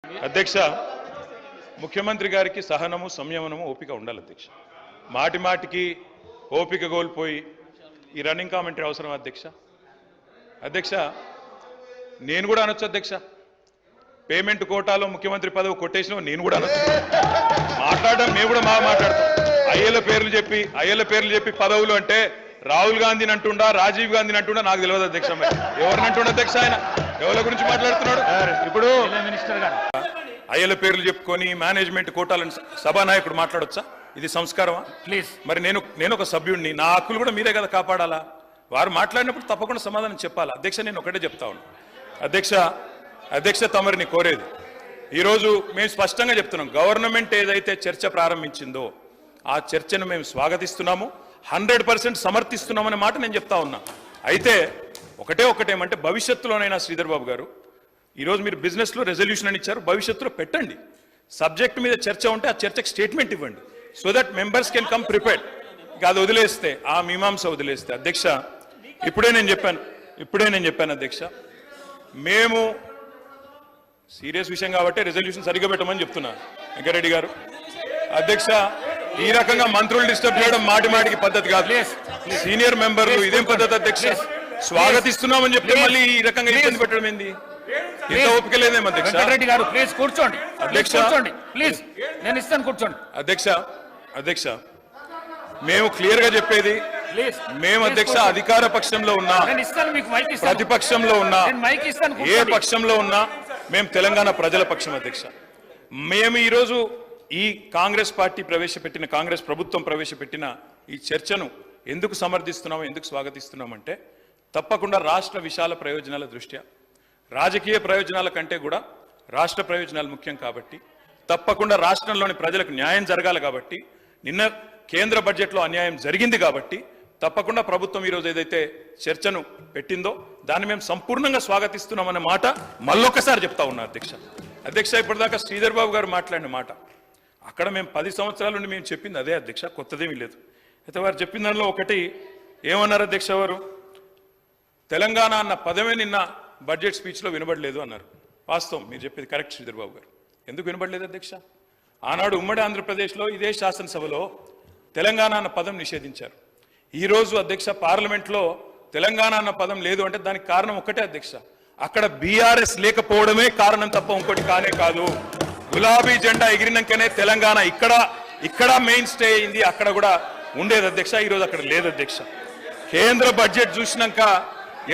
అధ్యక్ష ముఖ్యమంత్రి గారికి సహనము సంయమనము ఓపిక ఉండాలి అధ్యక్ష. మాటి మాటికి ఓపిక కోల్పోయి ఈ రన్నింగ్ కామెంటరీ అవసరం అధ్యక్ష. అధ్యక్ష నేను కూడా అనొచ్చు అధ్యక్ష, పేమెంట్ కోటాలో ముఖ్యమంత్రి పదవి కొట్టేసిన నేను కూడా అనొచ్చు. మాట్లాడడం మేము కూడా మాట్లాడతాం. అయ్యల పేర్లు చెప్పి పదవులు అంటే రాహుల్ గాంధీని అంటుండా, రాజీవ్ గాంధీని అంటుండా నాకు తెలియదు అధ్యక్ష. ఎవరిని అంటుండ అధ్యక్ష? ఆయన ఎవరి గురించి మాట్లాడుతున్నాడు? ఇప్పుడు మినిస్టర్ గారు అయ్యల పేర్లు చెప్పుకొని మేనేజ్మెంట్ కోటాలను సభానాయకుడు మాట్లాడొచ్చా? ఇది సంస్కారమా? ప్లీజ్. మరి నేను ఒక సభ్యుడిని, నా హక్కులు కూడా మీరే కదా కాపాడాలా? వారు మాట్లాడినప్పుడు తప్పకుండా సమాధానం చెప్పాలా? అధ్యక్ష నేను ఒకటే చెప్తా ఉన్నాను అధ్యక్ష తమరిని కోరేది ఈరోజు మేము స్పష్టంగా చెప్తున్నాం, గవర్నమెంట్ ఏదైతే చర్చ ప్రారంభించిందో ఆ చర్చను మేము స్వాగతిస్తున్నాము, 100% సమర్థిస్తున్నామనే మాట నేను చెప్తా ఉన్నా. అయితే ఒకటేమంటే భవిష్యత్తులోనైనా శ్రీధర్ బాబు గారు, ఈరోజు మీరు బిజినెస్లో రెజల్యూషన్ అని ఇచ్చారు, భవిష్యత్తులో పెట్టండి. సబ్జెక్ట్ మీద చర్చ ఉంటే ఆ చర్చకు స్టేట్మెంట్ ఇవ్వండి, so that members can come prepared. అది వదిలేస్తే, ఆ మీమాంస వదిలేస్తే అధ్యక్ష, ఇప్పుడే నేను చెప్పాను అధ్యక్ష, మేము సీరియస్ విషయం కాబట్టి రెజల్యూషన్ సరిగ్గా పెట్టమని చెప్తున్నా వెంకరెడ్డి గారు. అధ్యక్ష ఈ రకంగా మంత్రులు డిస్టర్బ్ చేయడం మాటికి పద్ధతి కాదు. సీనియర్ మెంబర్లు ఇదేం పద్ధతి అధ్యక్ష? స్వాగతిస్తున్నామని చెప్తే మళ్ళీ ఈ రకంగా ఇబ్బంది పెట్టడం ఏంది? ఇంత ఓపిక లేదేమో అధ్యక్ష. వెంకటరెడ్డి గారు ప్లీజ్ కూర్చోండి. అధ్యక్ష ప్లీజ్, నేను ఇస్తాను, కూర్చోండి. అధ్యక్ష మేము క్లియర్ గా చెప్పేది, మేము అధ్యక్ష అధికార పక్షంలో ఉన్నా, ప్రతిపక్షంలో ఉన్నా, ఏ పక్షంలో ఉన్నా మేము తెలంగాణ ప్రజల పక్షం అధ్యక్ష. మేము ఈరోజు ఈ కాంగ్రెస్ ప్రభుత్వం ప్రవేశపెట్టిన ఈ చర్చను ఎందుకు సమర్థిస్తున్నాము, ఎందుకు స్వాగతిస్తున్నామంటే, తప్పకుండా రాష్ట్ర విశాల ప్రయోజనాల దృష్ట్యా, రాజకీయ ప్రయోజనాల కంటే కూడా రాష్ట్ర ప్రయోజనాలు ముఖ్యం కాబట్టి, తప్పకుండా రాష్ట్రంలోని ప్రజలకు న్యాయం జరగాలి కాబట్టి, నిన్న కేంద్ర బడ్జెట్లో అన్యాయం జరిగింది కాబట్టి తప్పకుండా ప్రభుత్వం ఈరోజు ఏదైతే చర్చను పెట్టిందో దాన్ని మేము సంపూర్ణంగా స్వాగతిస్తున్నామన్న మాట మళ్ళొకసారి చెప్తా ఉన్నా అధ్యక్ష. ఇప్పటిదాకా శ్రీధర్ బాబు గారు మాట్లాడిన మాట, అక్కడ మేము 10 సంవత్సరాల నుండి మేము చెప్పింది అదే అధ్యక్ష, కొత్తదేమీ లేదు. అయితే వారు చెప్పిన దానిలో ఒకటి ఏమన్నారు అధ్యక్ష? వారు తెలంగాణ అన్న పదమే నిన్న బడ్జెట్ స్పీచ్లో వినబడలేదు అన్నారు. వాస్తవం, మీరు చెప్పేది కరెక్ట్ శ్రీధర్ బాబు గారు. ఎందుకు వినబడలేదు అధ్యక్ష? ఆనాడు ఉమ్మడి ఆంధ్రప్రదేశ్లో ఇదే శాసనసభలో తెలంగాణ అన్న పదం నిషేధించారు. ఈరోజు అధ్యక్ష పార్లమెంట్లో తెలంగాణ అన్న పదం లేదు అంటే దానికి కారణం ఒక్కటే అధ్యక్ష, అక్కడ బీఆర్ఎస్ లేకపోవడమే కారణం తప్ప ఇంకోటి కానే కాదు. గులాబీ జెండా ఎగిరినాకనే తెలంగాణ ఇక్కడ మెయిన్ స్టే అయింది, అక్కడ కూడా ఉండేది అధ్యక్ష. ఈరోజు అక్కడ లేదు అధ్యక్ష. కేంద్ర బడ్జెట్ చూసినాక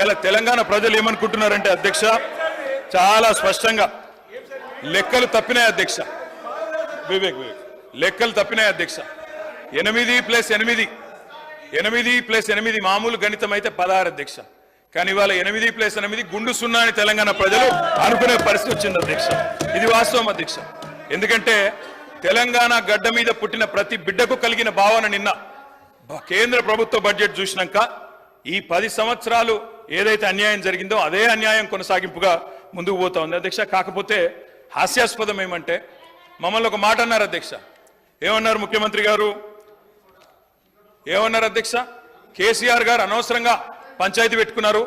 ఇలా తెలంగాణ ప్రజలు ఏమనుకుంటున్నారంటే అధ్యక్ష, చాలా స్పష్టంగా లెక్కలు తప్పినాయి అధ్యక్ష. లెక్కలు తప్పినాయి అధ్యక్ష. 8+8 మామూలు గణితం అయితే 16 అధ్యక్ష. కానీ ఇవాళ 8+8 గుండు సున్నా అని తెలంగాణ ప్రజలు అనుకునే పరిస్థితి వచ్చింది అధ్యక్ష. ఇది వాస్తవం అధ్యక్ష. ఎందుకంటే తెలంగాణ గడ్డ మీద పుట్టిన ప్రతి బిడ్డకు కలిగిన భావన నిన్న కేంద్ర ప్రభుత్వ బడ్జెట్ చూసినాక ఈ 10 సంవత్సరాలు ఏదైతే అన్యాయం జరిగిందో అదే అన్యాయం కొనసాగింపుగా ముందుకు పోతా ఉంది అధ్యక్ష. కాకపోతే హాస్యాస్పదం ఏమంటే, మమ్మల్ని ఒక మాట అన్నారు అధ్యక్ష. ఏమన్నారు ముఖ్యమంత్రి గారు? ఏమన్నారు అధ్యక్ష? కేసీఆర్ గారు అనవసరంగా పంచాయతీ పెట్టుకున్నారు,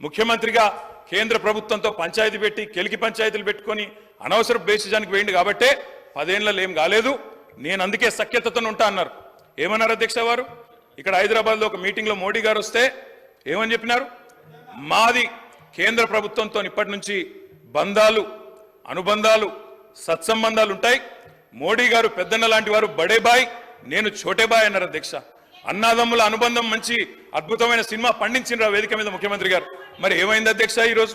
ముఖ్యమంత్రిగా కేంద్ర ప్రభుత్వంతో పంచాయతీ పెట్టి కెలికి పంచాయతీలు పెట్టుకొని అనవసర బేసిజానికి వేయండి కాబట్టే 10 ఏళ్లలో ఏం కాలేదు, నేను అందుకే సఖ్యతతో ఉంటా అన్నారు. ఏమన్నారు అధ్యక్ష వారు? ఇక్కడ హైదరాబాద్లో ఒక మీటింగ్లో మోడీ గారు వస్తే ఏమని చెప్పినారు? మాది కేంద్ర ప్రభుత్వంతో ఇప్పటి నుంచి బంధాలు, అనుబంధాలు, సత్సంబంధాలు ఉంటాయి. మోడీ గారు పెద్దన్న లాంటి వారు, బడే బాయ్, నేను చోటే బాయ్ అన్నారు అధ్యక్ష. అన్నాదమ్ముల అనుబంధం మంచి అద్భుతమైన సినిమా పండించిన వేదిక మీద ముఖ్యమంత్రి గారు. మరి ఏమైంది అధ్యక్ష? ఈరోజు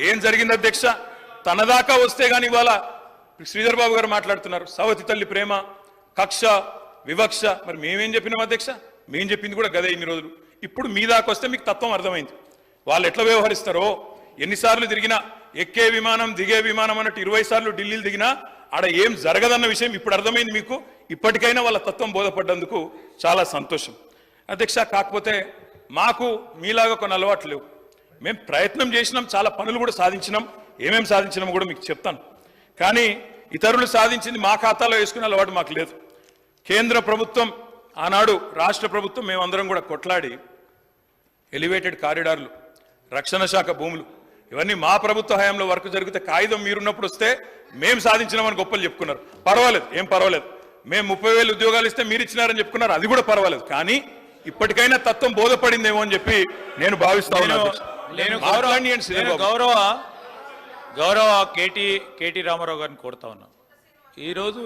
ఏం జరిగింది అధ్యక్ష? తనదాకా వస్తే గాని ఇవాళ శ్రీధర్ బాబు గారు మాట్లాడుతున్నారు సవతి తల్లి ప్రేమ, కక్ష, వివక్ష. మరి మేమేం చెప్పినాం అధ్యక్ష? మేము చెప్పింది కూడా గదే ఇన్ని రోజులు. ఇప్పుడు మీ దాకా వస్తే మీకు తత్వం అర్థమైంది. వాళ్ళు ఎట్లా వ్యవహరిస్తారో, ఎన్నిసార్లు తిరిగినా, ఎక్కే విమానం దిగే విమానం అన్నట్టు 20 సార్లు ఢిల్లీలు దిగినా ఆడ ఏం జరగదన్న విషయం ఇప్పుడు అర్థమైంది మీకు. ఇప్పటికైనా వాళ్ళ తత్వం బోధపడ్డందుకు చాలా సంతోషం అధ్యక్ష. కాకపోతే మాకు మీలాగా కొన్ని అలవాట్లు లేవు. మేము ప్రయత్నం చేసినాం, చాలా పనులు కూడా సాధించినాం. ఏమేమి సాధించినామో కూడా మీకు చెప్తాను. కానీ ఇతరులు సాధించింది మా ఖాతాలో వేసుకునే అలవాటు మాకు లేదు. కేంద్ర ప్రభుత్వం, ఆనాడు రాష్ట్ర ప్రభుత్వం, మేమందరం కూడా కొట్లాడి ఎలివేటెడ్ కారిడార్లు, రక్షణ శాఖ భూములు, ఇవన్నీ మా ప్రభుత్వ హయాంలో వర్క్ జరిగితే కాగితం మీరున్నప్పుడు వస్తే మేము సాధించినామని గొప్పలు చెప్పుకున్నారు. పర్వాలేదు, ఏం పర్వాలేదు. మేము 30,000 ఉద్యోగాలు ఇస్తే మీరు ఇచ్చినారని చెప్పుకున్నారు, అది కూడా పర్వాలేదు. కానీ ఇప్పటికైనా తత్వం బోధపడిందేమో అని చెప్పి నేను భావిస్తా ఉన్నాను. గౌరవ కేటీ రామారావు గారిని కోరుతా ఉన్నా. ఈరోజు